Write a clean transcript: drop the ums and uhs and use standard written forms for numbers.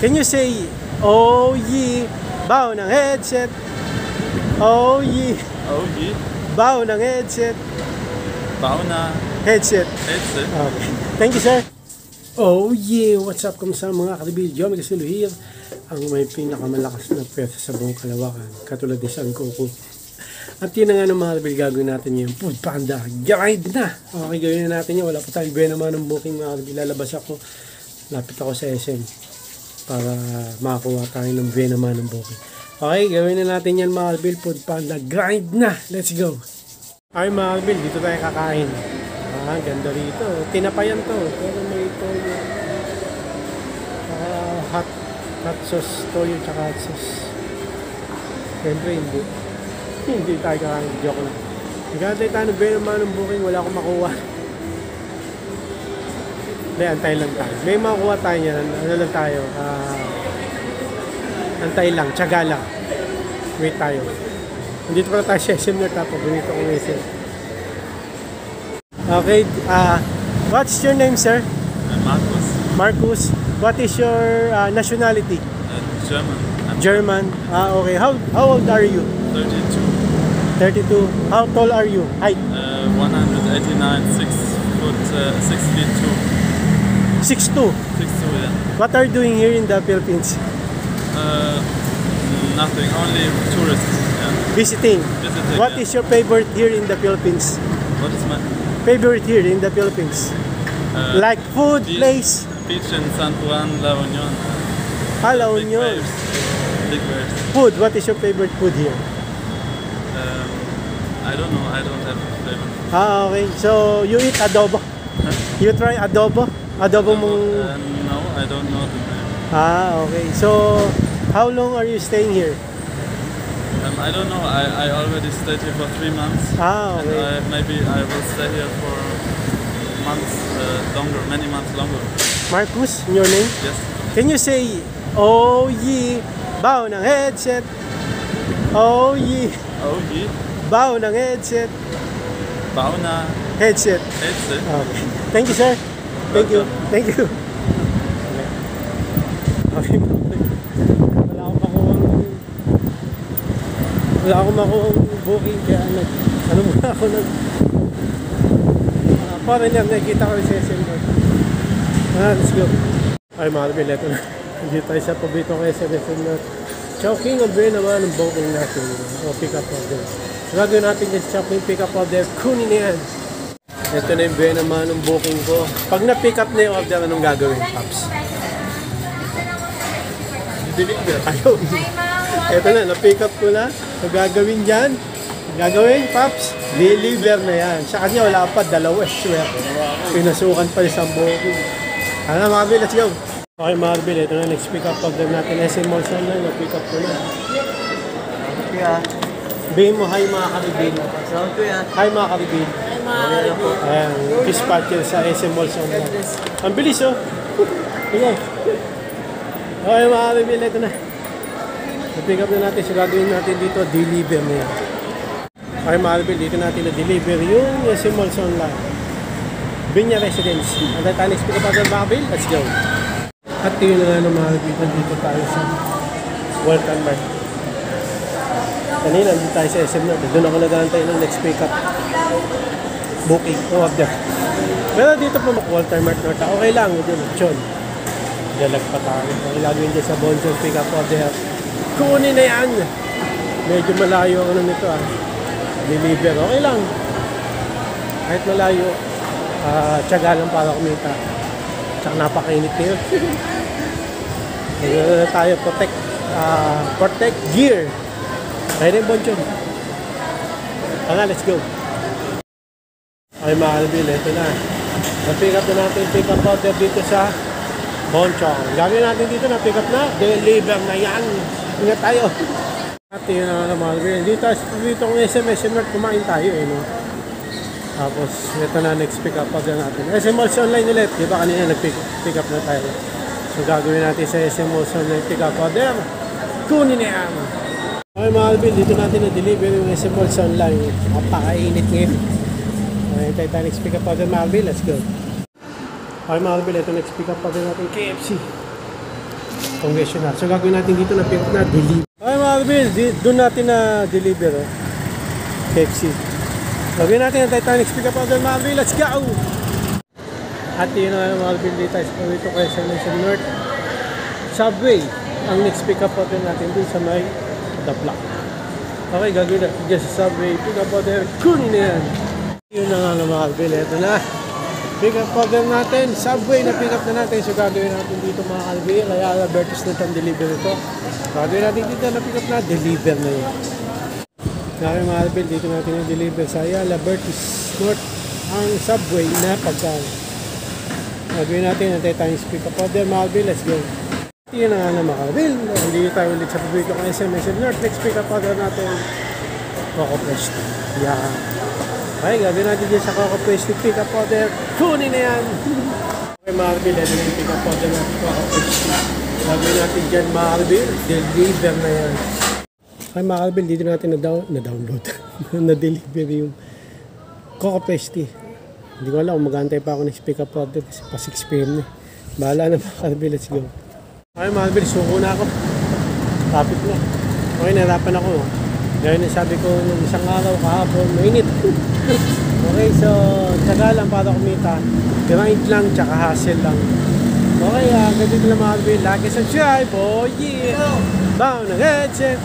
Can you say, oh yeah, baw ng headset? Oh yeah. Oh yeah. Baw ng headset. Baw na Headset. headset. Okay. Thank you, sir. Oh yeah, what's up kamusta mga karibil? Joe Megacilo here. Ang may pinakamalakas na pwersa sa buong Kalawakan. Katulad ni San Coco. At yun na nga ng mga karibil, gagawin natin yung Food Panda. Grind na! Okay, gawin na natin yun. Wala pa tayong buwan naman ng booking mga karibil. Lalabas ako. Lapit ako sa SM. Para makakuha tayo ng buwan naman ng booking. Okay, gawin na natin yan mga karibil. Food Panda. Grind na! Let's go! Okay mga karibil, dito tayo kakain. Ganda rito. Tinapayan to. Pero may toyo. Hot sauce. Toyo tsaka hot sauce. Siyempre hindi. Hindi tayo kakain. Joke lang. Nagkantay tayo ng buwan naman ng booking. Wala akong makuha. Hindi, antay lang tayo. May makuha tayo yan. Ano lang tayo? Antay lang. Tiyaga lang. Wait tayo. Nandito pala tayo sa SM North. Tapos ganito kong SM. Okay, what's your name, sir? Marcus. Marcus. What is your nationality? German. German. Okay. How old are you? 32. 32. How tall are you? Height? 189, 6 foot, 6 feet 6'2". 2. 6'2", yeah. What are you doing here in the Philippines? Nothing, only tourists. Yeah. Visiting. What yeah. is your favorite here in the Philippines? What is my Favorite here in the Philippines? Like food, place? Beach in San Juan, La Union. La Big Union. waves. Big waves. Food. What is your favorite food here? I don't know. I don't have a favorite. Okay. So you eat adobo? You try adobo? Adobo mong... No, I don't know the name. Okay. So how long are you staying here? I don't know. I already stayed here for 3 months. Okay. And maybe I will stay here for months longer, many months longer. Marcus, your name? Yes. Can you say, oh yeah, baw ng headset? Oh yeah. Oh yeah. Baw ng headset. Baw na Headset. headset. Okay. Thank you, sir. Thank you. Thank you. Okay. Wala akong makuha booking kaya ano muna ako para niya nakikita ko sa SM North. Let's go. Ay mga kaibigan, ito na. Hindi tayo sa paborito ko sa SM North. Chowking ang buwan naman ng booking natin. O pick up order. Gagawin natin yung Chowking pick up order. Kunin na yan. Ito na yung buwan naman ng booking ko. Pag na-pick up na yung order, anong gagawin, Pops? Deliver. Ayaw. Ito na, na-pick up ko na. So, gagawin dyan. Gagawin, Pops. Deliver na yan. Sa kanya, wala pa. Dalawa. Swear. Pinasukan pa isang booking. Ano, Marvel, let's go. Okay, Marvel. Ito na, next pick up order natin. SM Malls Online, na-pick up ko na. Kuya. Sabihin mo, hi mga karibin. Salamat kuya. Hi mga karibin. Hi mga karibin. Ayan, dispatcher sa SM Malls Online. Ang bilis, oh. Ito. Okay, mga karibin. Ito na. Na-pick up na natin. So, gagawin natin dito, deliver na yan. Okay, mga karibin. Dito natin na-deliver yung SM Malls Online. Binya Residence. Antay tayo next pick up agad, mga karibin. Let's go. At yun na nga ng mga karibin. Dito tayo sa Welcome Mart. Kanina, dito tayo sa SM North. Doon ako nag-aantay ng next pick up. Booking. Order. Pero dito po, Walter Mart North. Okay lang. Doon, Chon. Dalag pa tayo. Ang lagawin dyan sa Bonjon pick up order. Kunin na yan! Medyo malayo ang ano nito Deliver. Okay lang. Kahit malayo, tiyaga lang para kumita. Tsaka napakainit na yun. Kaya tayo protect gear. Kaya na yung Bonjon. Let's go. Okay mga kalbil, ito na. Na-pick up na natin pick up order dito sa Bonjon. Gagawin natin dito na pick up na. Deliver na yan. Ingat tayo. At yun na mga kalbil. Dito ang SM North, kumain tayo no? Tapos ito na next pick up order natin. SM Malls Online ulit. Diba kanina nag-pick up na tayo. So gagawin natin sa SM Malls Online pick up order. Kunin na yan. Okay mga kalbil, dito natin na-deliver yung SM Malls Online. Napakainit ngayon. Okay, tayo next pick up order mga kalbil. Let's go. Okay mga kalbil, ito next pick up order natin KFC. conventional. So gagawin natin dito na pick up na deliver. Okay mga Alvin, doon natin na deliver. Oh. KFC. Gagawin natin ang Titanic pick up order mga Alvin. Let's go! At yun na mga Alvin dito. Dito kayo sa North Subway. Ang next pick up order natin dun sa may The Block. Okay, gagawin natin dyan sa Subway. Pick up order. Kunin na yan. Yun na nga mga Alvin. Ito na. Pick up order natin. Subway na pick up na natin. So gagawin natin dito mga Alvin. Kaya Albertus na itong deliver ito. Gagawin natin dito na pick up na. Deliver na yun. Gagawin mga Alvin. Dito natin yung deliver sa Albertus North. Ang Subway na pagkain. Gagawin natin. Antay tayong pick up order mga Alvin. Let's go. Yun na nga na mga Alvin. Hindi tayo ulit sa paborito ng SMS North. Next pick up order natin. Coco Fresh. Yan. Okay, gagawin natin dyan sa Coco Fresh pick up order. Kunin na yan. Okay mga Alvin. Ito na yung pick up order natin. Coco Fresh. Gagawin natin dyan mga Alvin. Deliver na yan. Okay mga Alvin. Dito natin na-download. Na-deliver yung Coco Fresh tea. Hindi ko alam kung mag-aantay pa ako ng pick up order kasi pa 6 PM na. Bahala na mga Alvin. Let's go. Okay mga Alvin, suko na ako. Traffic na. Okay, nahirapan ako. Gaya na sabi ko nung isang araw kahapon, mainit. Okay, so tsaga lang para kumita. Grind lang, tsaka hustle lang. Okay, ganito lang mga Alvin. Like and subscribe. Oh yeah! Bound na headset!